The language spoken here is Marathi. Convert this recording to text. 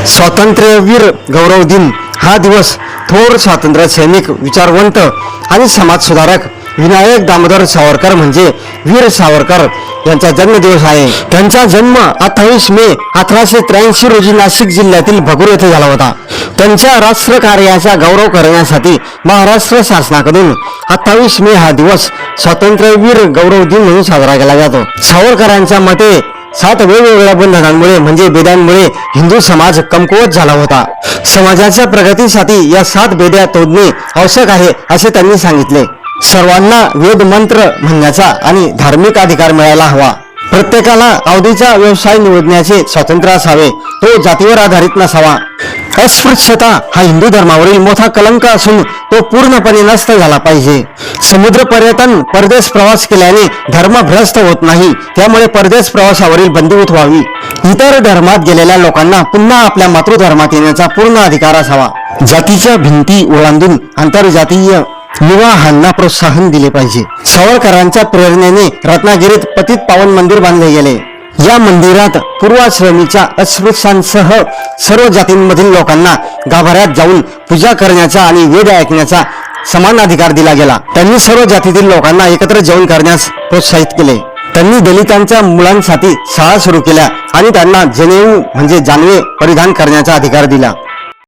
स्वातंत्र्यवीर गौरव दिन हा दिवस थोर स्वातंत्र्य सैनिक, विचारवंत आणि समाजसुधारक विनायक दामोदर सावरकर म्हणजे वीर सावरकर यांचा जन्मदिवस आहे. त्यांचा जन्म 28 मे 1883 रोजी नाशिक जिल्ह्यातील भगूर येथे झाला होता. त्यांच्या राष्ट्र कार्याचा गौरव करण्यासाठी महाराष्ट्र शासनाकडून 28 मे हा दिवस स्वातंत्र्यवीर गौरव दिन म्हणून साजरा केला जातो. सावरकरांच्या मते 7 वेगवेगळ्या बंधनांमुळे म्हणजे बेड्यांमुळे हिंदू समाज कमकुवत झाला होता. समाजाच्या प्रगतीसाठी या 7 बेड्या तोडणे आवश्यक आहे असे त्यांनी सांगितले. सर्वांना वेद मंत्र म्हणण्याचा आणि धार्मिक अधिकार मिळायला हवा. प्रत्येकाला आवडीचा व्यवसाय निवडण्याचे स्वातंत्र्य असावे, तो जातीवर आधारित नसावा. अस्पृश्यता हा हिंदू धर्मावरील मोठा कलंक असून तो पूर्णपणे नष्ट झाला पाहिजे. समुद्र पर्यटन, परदेश प्रवास केल्याने धर्म भ्रष्ट होत नाही, त्यामुळे परदेश प्रवासावरील बंदी उठवावी. इतर धर्मात गेलेल्या लोकांना पुन्हा आपल्या मातृधर्मात येण्याचा पूर्ण अधिकार असावा. जातीच्या भिंती ओलांडून आंतरजातीय विवाहांना प्रोत्साहन दिले पाहिजे. सावरकरांच्या प्रेरणेने रत्नागिरीत पतित पावन मंदिर बांधले गेले. या मंदिरात पूर्वाश्रमीच्या अस्पृश्यांसह सर्व जातींमधील लोकांना गाभाऱ्यात जाऊन पूजा करण्याचा आणि वेद ऐकण्याचा समान अधिकार दिला गेला. त्यांनी सर्व जातीतील लोकांना एकत्र जेवण करण्यास प्रोत्साहित केले. त्यांनी दलितांच्या मुलांसाठी शाळा सुरू केल्या आणि त्यांना जनेऊ म्हणजे जानवे परिधान करण्याचा अधिकार दिला.